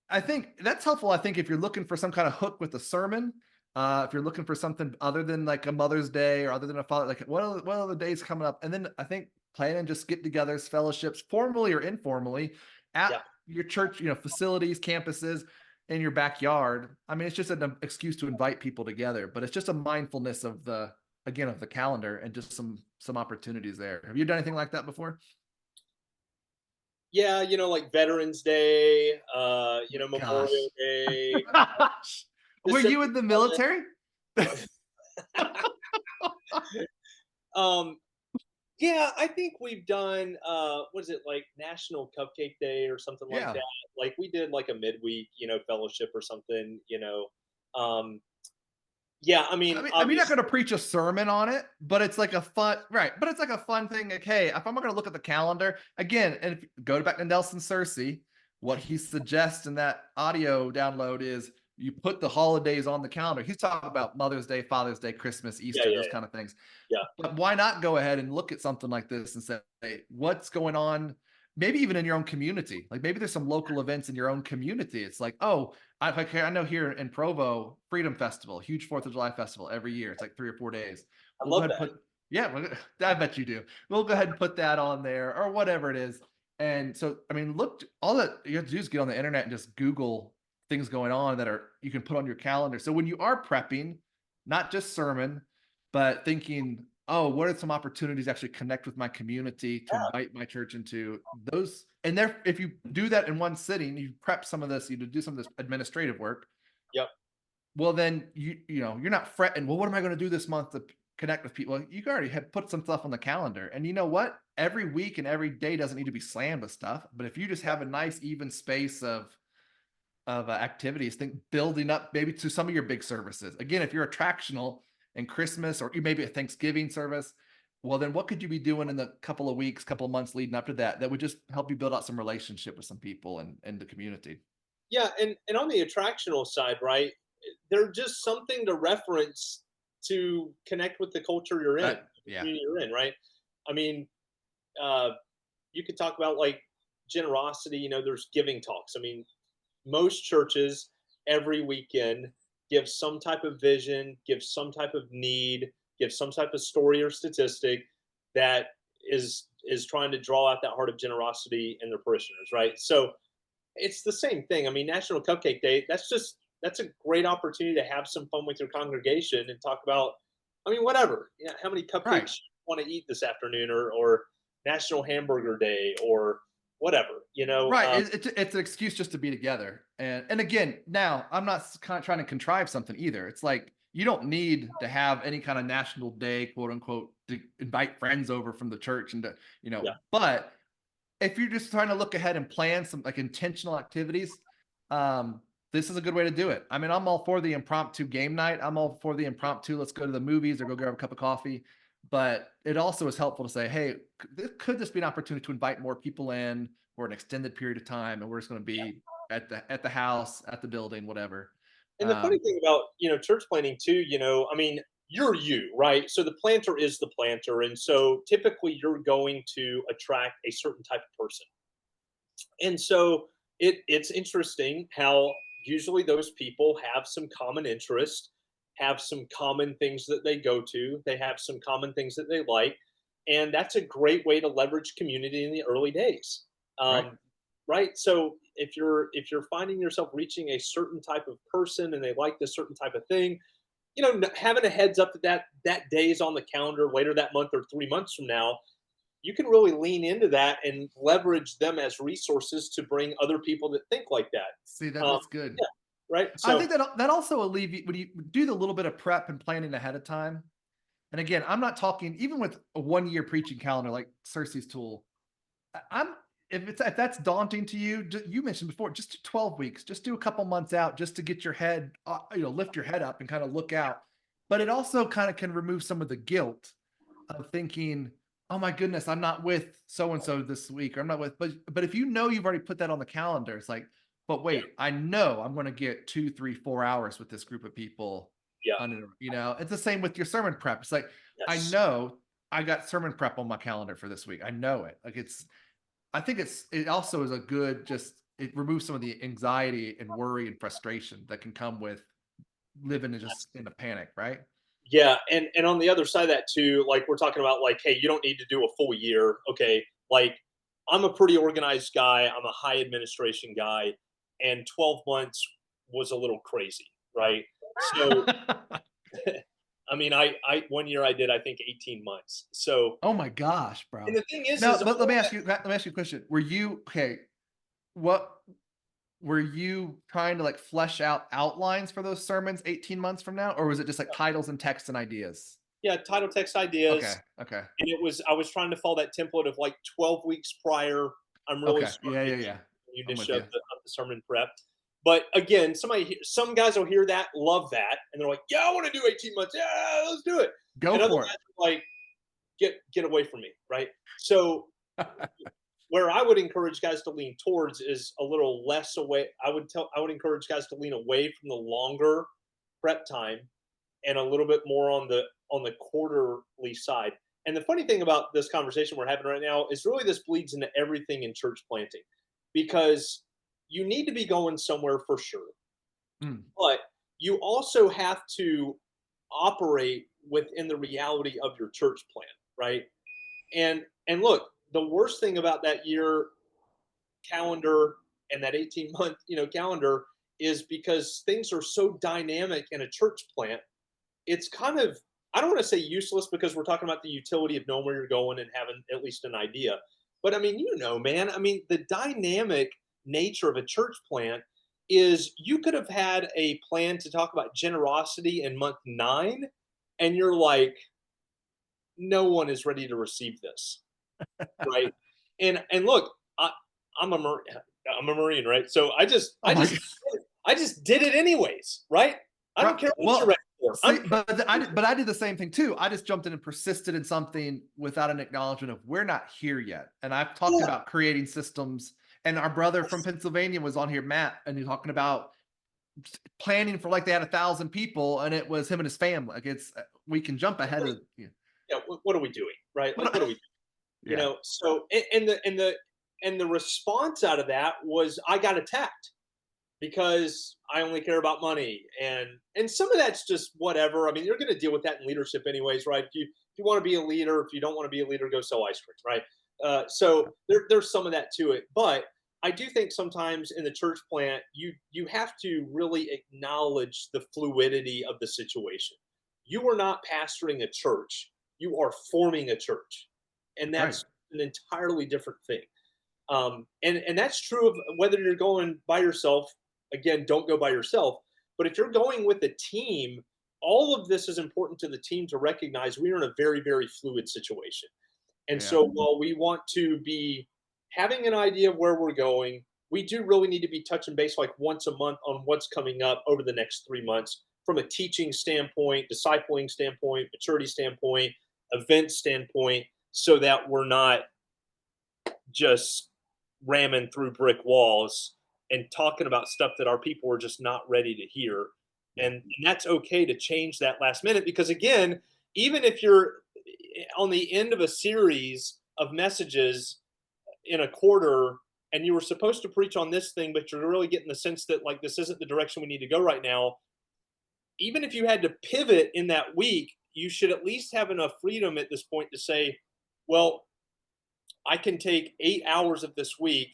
I think that's helpful. I think if you're looking for some kind of hook with a sermon, if you're looking for something other than like a Mother's Day or other than a father, like what are the days coming up? And then I think planning just get-togethers, fellowships, formally or informally, at Yeah. your church, facilities, campuses, in your backyard. I mean, it's just an excuse to invite people together, but it's just a mindfulness of the calendar and just some opportunities there. Have you done anything like that before? Yeah, like Veterans Day, Gosh. Memorial Day. Were you in the military? Yeah, I think we've done what is it, like National Cupcake Day or something like Yeah. that. Like we did like a midweek, fellowship or something. Yeah, I mean, I'm not going to preach a sermon on it, but it's like a fun, right? But it's like a fun thing. Like, hey, if I'm going to look at the calendar again, and if you go back to Nelson Searcy, what he suggests in that audio download is you put the holidays on the calendar. He's talking about Mother's Day, Father's Day, Christmas, Easter, those kind of things. Yeah. But why not go ahead and look at something like this and say, hey, what's going on? Maybe even in your own community. Like maybe there's some local events in your own community. It's like, oh, I know here in Provo, Freedom Festival, huge 4th of July festival every year. It's like 3 or 4 days. I We'll love go ahead that. and put, yeah, I bet you do. We'll go ahead and put that on there or whatever it is. And so, I mean, look, all that you have to do is get on the internet and just Google things going on that you can put on your calendar. So when you are prepping, not just sermon, but thinking, oh, what are some opportunities to actually connect with my community, to invite my church into those? And there, if you do that in one sitting, you prep some of this, you do some of this administrative work. Yep. Well, then you're not fretting, well, what am I going to do this month to connect with people? You already have put some stuff on the calendar. And you know what? Every week and every day doesn't need to be slammed with stuff. But if you just have a nice even space of activities, think building up maybe to some of your big services. Again, if you're attractional and Christmas or maybe a Thanksgiving service, well, then what could you be doing in the couple of weeks, couple of months leading up to that would just help you build out some relationship with some people and the community? Yeah, and on the attractional side, right? They're just something to reference to connect with the culture you're in, the Yeah. community you're in, right? I mean, you could talk about like generosity. There's giving talks. I mean, most churches every weekend give some type of vision, give some type of need, give some type of story or statistic that is trying to draw out that heart of generosity in their parishioners, right? So it's the same thing. I mean, National Cupcake Day, that's a great opportunity to have some fun with your congregation and talk about, I mean, whatever. How many cupcakes Right. you want to eat this afternoon, or National Hamburger Day, or whatever. Right. It's an excuse just to be together. And again, now I'm not kind of trying to contrive something either. It's like you don't need to have any kind of national day, quote unquote, to invite friends over from the church and to, Yeah. but if you're just trying to look ahead and plan some like intentional activities, this is a good way to do it. I mean, I'm all for the impromptu game night. I'm all for the impromptu, let's go to the movies or go grab a cup of coffee. But it also is helpful to say, hey, could this be an opportunity to invite more people in for an extended period of time? And we're just going to be at the house, at the building, whatever. And the funny thing about church planting too, I mean, you're you, right? So the planter is the planter, and so typically you're going to attract a certain type of person. And so it's interesting how usually those people have some common interest, have some common things that they go to, they have some common things that they like, and that's a great way to leverage community in the early days. Right. Right. So if you're finding yourself reaching a certain type of person and they like this certain type of thing, having a heads up that day is on the calendar later that month or 3 months from now, you can really lean into that and leverage them as resources to bring other people that think like that. See, that's good. Yeah, right. So I think that also alleviates when you do the little bit of prep and planning ahead of time. And again, I'm not talking even with a 1-year preaching calendar like Cersei's tool. If that's daunting to you, you mentioned before, just do 12 weeks, just do a couple months out, just to get your head, lift your head up and kind of look out. But it also kind of can remove some of the guilt of thinking, oh my goodness, I'm not with so-and-so this week, or I'm not with, but if you've already put that on the calendar, it's like, but wait, I know I'm going to get 2, 3, 4 hours with this group of people. Yeah. It's the same with your sermon prep. It's like, yes. I know I got sermon prep on my calendar for this week. I know it. Like I think it also is a good, it removes some of the anxiety and worry and frustration that can come with living in a panic, right? Yeah, and on the other side of that too, like we're talking about, like, hey, you don't need to do a full year. Okay, like I'm a pretty organized guy. I'm a high administration guy, and 12 months was a little crazy, right? So, I mean, I 1 year I did I think 18 months. So, Oh my gosh, and bro. the thing No, is but let me ask you a question. Were you okay? What were you trying to like flesh out outlines for those sermons 18 months from now, or was it just like titles and text and ideas? yeah, title text Okay, ideas, okay, and I was trying to follow that template of like 12 weeks prior. I'm really okay. starting Yeah, to yeah, get yeah. the I'm with minutia you. of the sermon prep. But again, some guys will hear that, love that, and they're like, "Yeah, I want to do 18 months. Yeah, let's do it." Go And other for guys are like, "Get away from me," right? So it. where I would encourage guys to lean towards is a little less away. I would encourage guys to lean away from the longer prep time and a little bit more on the quarterly side. And the funny thing about this conversation we're having right now is really this bleeds into everything in church planting, because you need to be going somewhere for sure, Mm, but you also have to operate within the reality of your church plan, right? And look, the worst thing about that year calendar and that 18-month calendar is because things are so dynamic in a church plant. It's kind of, I don't want to say useless, because we're talking about the utility of knowing where you're going and having at least an idea. But I mean, man, I mean, the dynamic nature of a church plant is you could have had a plan to talk about generosity in month 9, and you're like, no one is ready to receive this, right? And look, I'm a Marine, I'm a Marine, right? So oh my God. I just did it anyways, right? I don't care what you're Well, ready for. see, but I did the same thing too. I just jumped in and persisted in something without an acknowledgement of we're not here yet. And I've talked Yeah. about creating systems. And our brother from Pennsylvania was on here, Matt, and he's talking about planning for like they had 1,000 people, and it was him and his family. Like we can jump ahead of you. Yeah, what are we doing, right? Like, what are we doing? Yeah. So and the response out of that was I got attacked because I only care about money, and some of that's just whatever. I mean, you're going to deal with that in leadership anyways, right? If you want to be a leader, if you don't want to be a leader, go sell ice cream, right? So there's some of that to it, but I do think sometimes in the church plant, you have to really acknowledge the fluidity of the situation. You are not pastoring a church; you are forming a church, and Right. that's an entirely different thing. And that's true of whether you're going by yourself. Again, don't go by yourself. But if you're going with a team, all of this is important to the team to recognize we are in a very, very fluid situation. And Yeah. so while we want to be having an idea of where we're going, we do really need to be touching base like once a month on what's coming up over the next 3 months from a teaching standpoint, discipling standpoint, maturity standpoint, event standpoint, so that we're not just ramming through brick walls and talking about stuff that our people are just not ready to hear. And that's okay to change that last minute, because again, even if you're on the end of a series of messages in a quarter and you were supposed to preach on this thing, but you're really getting the sense that like this isn't the direction we need to go right now, even if you had to pivot in that week, you should at least have enough freedom at this point to say, well, I can take 8 hours of this week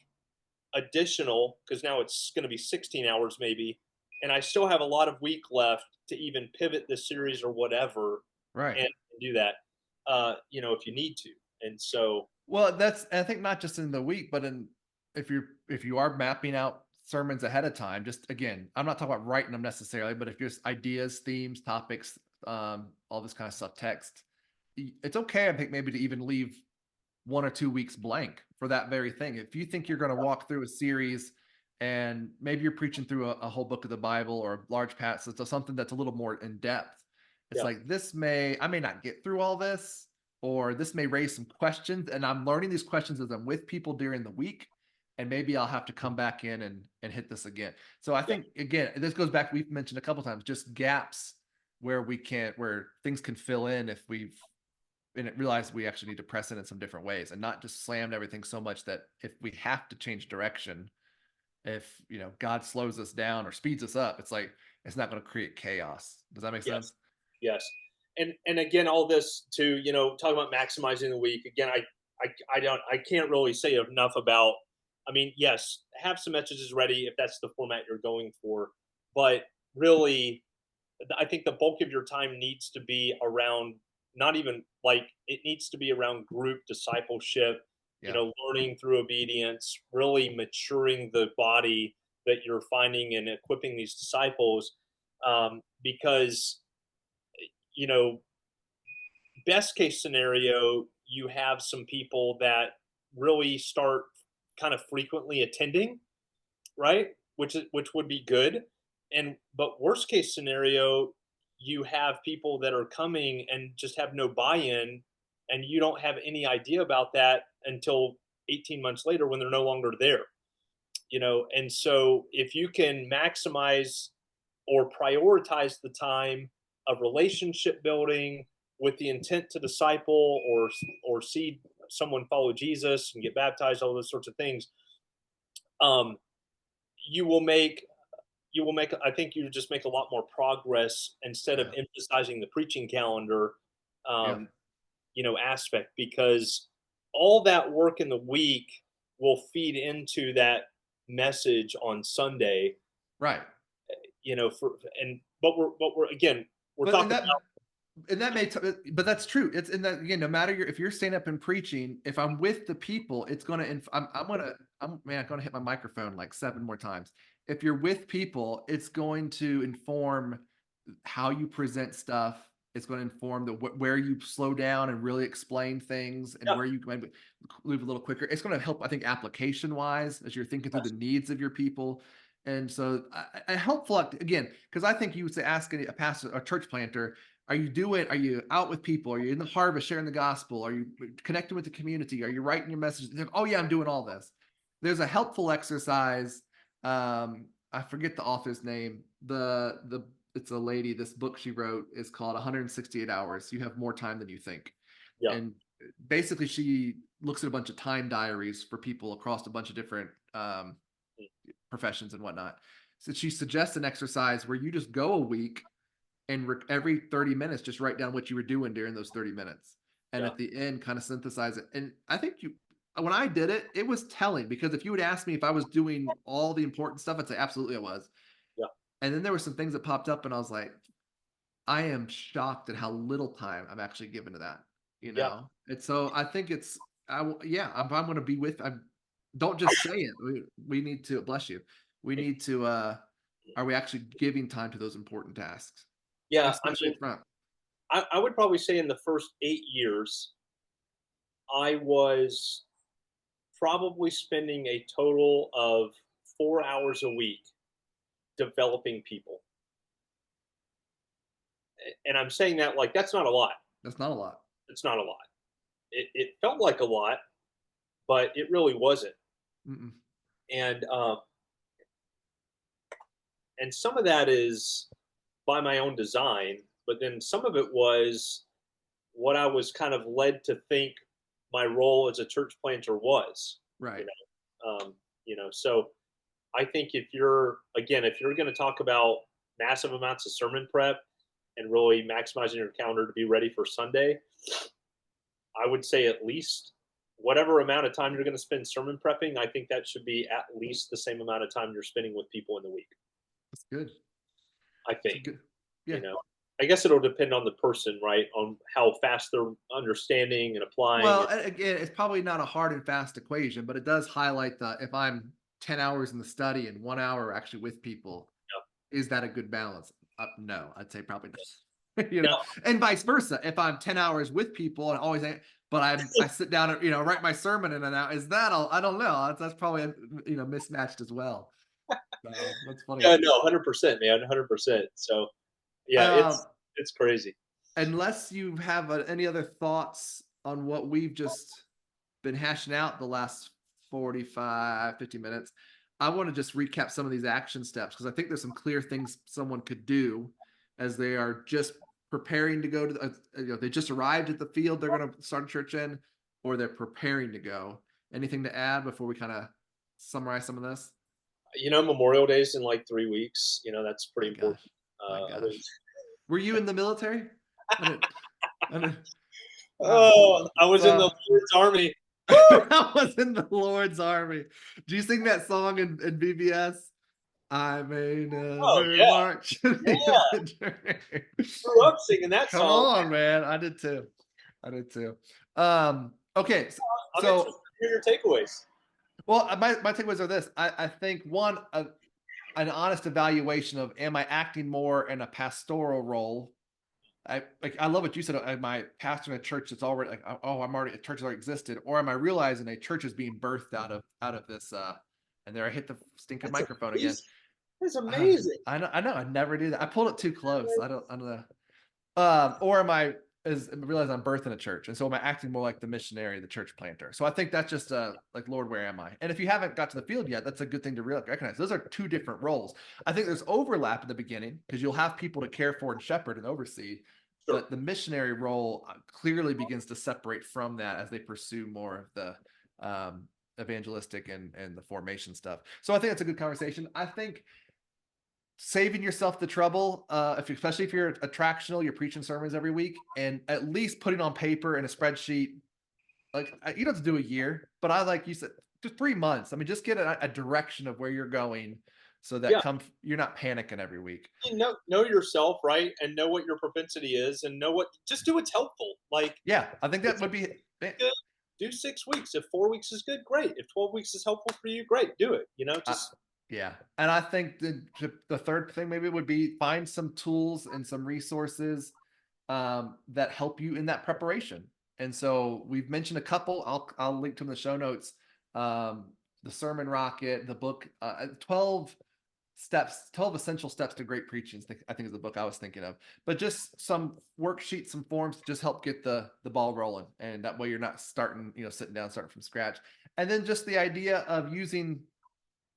additional, because now it's going to be 16 hours maybe, and I still have a lot of week left to even pivot this series or whatever, Right. and do that, if you need to. And so, Well, I think not just in the week, but if you are mapping out sermons ahead of time, just again, I'm not talking about writing them necessarily, but if there's ideas, themes, topics, all this kind of stuff, text, it's okay, I think, maybe to even leave 1 or 2 weeks blank for that very thing. If you think you're going to walk through a series and maybe you're preaching through a whole book of the Bible or a large passage, so something that's a little more in depth, it's yeah, like I may not get through all this, or this may raise some questions, and I'm learning these questions as I'm with people during the week, and maybe I'll have to come back in and hit this again. So I think again, this goes back, we've mentioned a couple times, just gaps where things can fill in if we've and it realized we actually need to press in some different ways and not just slammed everything so much that if we have to change direction, if God slows us down or speeds us up, it's like it's not going to create chaos. Does that make Yes. sense? Yes. And again, all this to, talk about maximizing the week. Again, I can't really say enough about, I mean, yes, have some messages ready if that's the format you're going for, but really, I think the bulk of your time needs to be around, not even like, it needs to be around group discipleship, Yeah. learning through obedience, really maturing the body that you're finding and equipping these disciples. Because, you know, best case scenario, you have some people that really start kind of frequently attending, right? Which would be good. But worst case scenario, you have people that are coming and just have no buy-in, and you don't have any idea about that until 18 months later when they're no longer there. And so if you can maximize or prioritize the time of relationship building with the intent to disciple or see someone follow Jesus and get baptized, all those sorts of things, um, you will make I think you just make a lot more progress instead of Yeah. emphasizing the preaching calendar Yeah. aspect, because all that work in the week will feed into that message on Sunday, Right. but we're again, we're But talking about. and that but that's true. It's in that, again, no matter if you're standing up and preaching, if I'm with the people, it's going to, I'm going to hit my microphone like 7 more times. If you're with people, it's going to inform how you present stuff. It's going to inform where you slow down and really explain things, and Yeah. where you maybe move a little quicker. It's going to help, I think, application wise, as you're thinking through the needs of your people. And so a helpful, again, because I think you would say, ask a pastor, a church planter, are you out with people? Are you in the harvest sharing the gospel? Are you connecting with the community? Are you writing your messages? Oh yeah, I'm doing all this. There's a helpful exercise. I forget the author's name. It's a lady. This book she wrote is called 168 Hours. You have more time than you think. Yeah. And basically she looks at a bunch of time diaries for people across a bunch of different professions and whatnot. So she suggests an exercise where you just go a week and every 30 minutes, just write down what you were doing during those 30 minutes. And at the end, kind of synthesize it. And I think when I did it, it was telling, because if you would ask me if I was doing all the important stuff, I'd say absolutely I was. Yeah. And then there were some things that popped up and I was like, I am shocked at how little time I'm actually given to that, Yeah. And so I think I'm going to be don't just say it. We need to, bless you. We need to, are we actually giving time to those important tasks? Yeah. Especially up front. I would probably say in the first 8 years, I was probably spending a total of 4 hours a week developing people. And I'm saying that like that's not a lot. That's not a lot. It's not a lot. It felt like a lot, but it really wasn't. Mm-mm. And some of that is by my own design, but then some of it was what I was kind of led to think my role as a church planter was. Right. So I think if you're going to talk about massive amounts of sermon prep and really maximizing your calendar to be ready for Sunday, I would say at least whatever amount of time you're going to spend sermon prepping, I think that should be at least the same amount of time you're spending with people in the week. That's good. I think. Good. Yeah. I guess it'll depend on the person, right? On how fast they're understanding and applying. Well, again, it's probably not a hard and fast equation, but it does highlight if I'm 10 hours in the study and 1 hour actually with people, is that a good balance? No, I'd say probably not. And vice versa. If I'm 10 hours with people and always, but I sit down and write my sermon in an hour, is that all? I don't know. That's probably mismatched as well. So that's funny. Yeah, no, 100%, man, 100%. So yeah, it's crazy. Unless you have any other thoughts on what we've just been hashing out the last 45, 50 minutes, I want to just recap some of these action steps, because I think there's some clear things someone could do as they are just preparing to go to the, they just arrived at the field they're going to start a church in, or they're preparing to go. Anything to add before we kind of summarize some of this? Memorial Day's in like 3 weeks. That's pretty important. My gosh. Were you in the military? I was in the Lord's Army. I was in the Lord's Army. Do you sing that song in BBS? I may never march. Yeah. Grew up singing that Come song. on, man. I did too. Okay. So hear your takeaways. Well, my takeaways are this. I think one, an honest evaluation of, am I acting more in a pastoral role? I love what you said. Am I pastoring a church that's already like, a church has already existed, or am I realizing a church is being birthed out of this? And there I hit the stinking microphone again. It's amazing. I know. I never do that. I pulled it too close. I don't know. Or am I realize I'm birthing a church, and so am I acting more like the missionary, the church planter? So I think that's just like, Lord, where am I? And if you haven't got to the field yet, that's a good thing to recognize. Those are two different roles. I think there's overlap in the beginning because you'll have people to care for and shepherd and oversee. Sure. But the missionary role clearly begins to separate from that as they pursue more of the evangelistic and the formation stuff. So I think that's a good conversation. I think saving yourself the trouble, especially if you're attractional, you're preaching sermons every week, and at least putting on paper in a spreadsheet. Like, you don't have to do a year, but I, like you said, just 3 months. I mean, just get a direction of where you're going, so that you're not panicking every week. Know yourself, right, and know what your propensity is, and just do what's helpful. Like, I think that would be good. Do 6 weeks. If 4 weeks is good, great. If 12 weeks is helpful for you, great. Do it. Just. Yeah. And I think the third thing maybe would be find some tools and some resources that help you in that preparation. And so we've mentioned a couple. I'll link to them in the show notes. The Sermon Rocket, the book, 12 essential steps to great preaching, I think is the book I was thinking of. But just some worksheets, some forms to just help get the ball rolling. And that way you're not starting from scratch. And then just the idea of using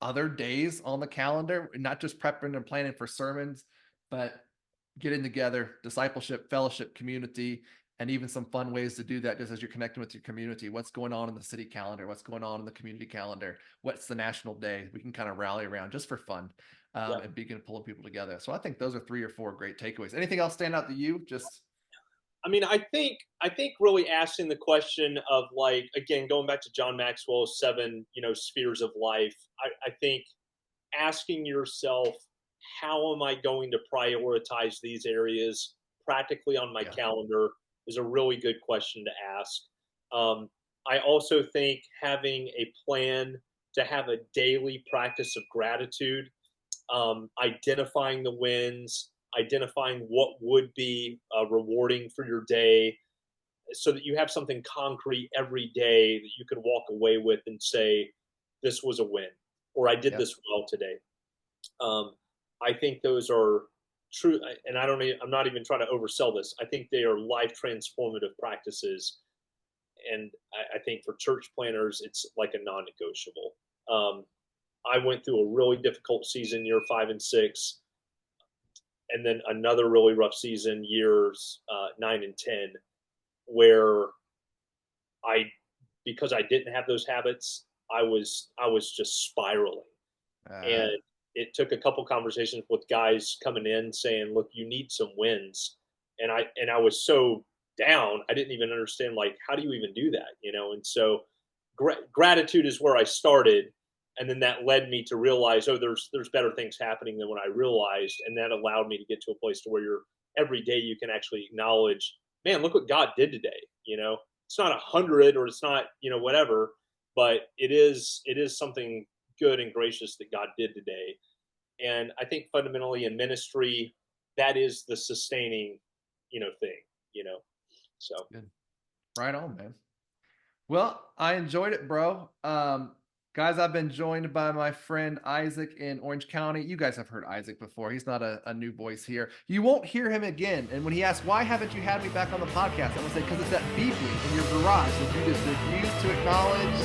other days on the calendar, not just prepping and planning for sermons, but getting together, discipleship, fellowship, community, and even some fun ways to do that just as you're connecting with your community. What's going on in the city calendar? What's going on in the community calendar? What's the national day? We can kind of rally around just for fun and begin pulling people together. So I think those are 3 or 4 great takeaways. Anything else stand out to you? I think really asking the question of, like, again, going back to John Maxwell's 7, spheres of life, I think asking yourself, how am I going to prioritize these areas practically on my calendar is a really good question to ask. I also think having a plan to have a daily practice of gratitude, identifying the wins, identifying what would be rewarding for your day, so that you have something concrete every day that you can walk away with and say, this was a win, or I did this well today. I think those are true. And I'm not even trying to oversell this. I think they are life transformative practices. And I think for church planners, it's like a non-negotiable. I went through a really difficult season, year 5 and 6. And then another really rough season, years 9 and 10, where because I didn't have those habits, I was just spiraling. And it took a couple conversations with guys coming in saying, look, you need some wins. And I was so down, I didn't even understand, like, how do you even do that? And so gratitude is where I started. And then that led me to realize, there's better things happening than what I realized. And that allowed me to get to a place to where every day you can actually acknowledge, man, look what God did today. It's not 100 or it's not, whatever, but it is something good and gracious that God did today. And I think fundamentally in ministry, that is the sustaining, thing, so. Good. Right on, man. Well, I enjoyed it, bro. Guys, I've been joined by my friend Isaac in Orange County. You guys have heard Isaac before. He's not a new voice here. You won't hear him again. And when he asks, why haven't you had me back on the podcast? I'm going to say, because it's that beeping in your garage that you just refuse to acknowledge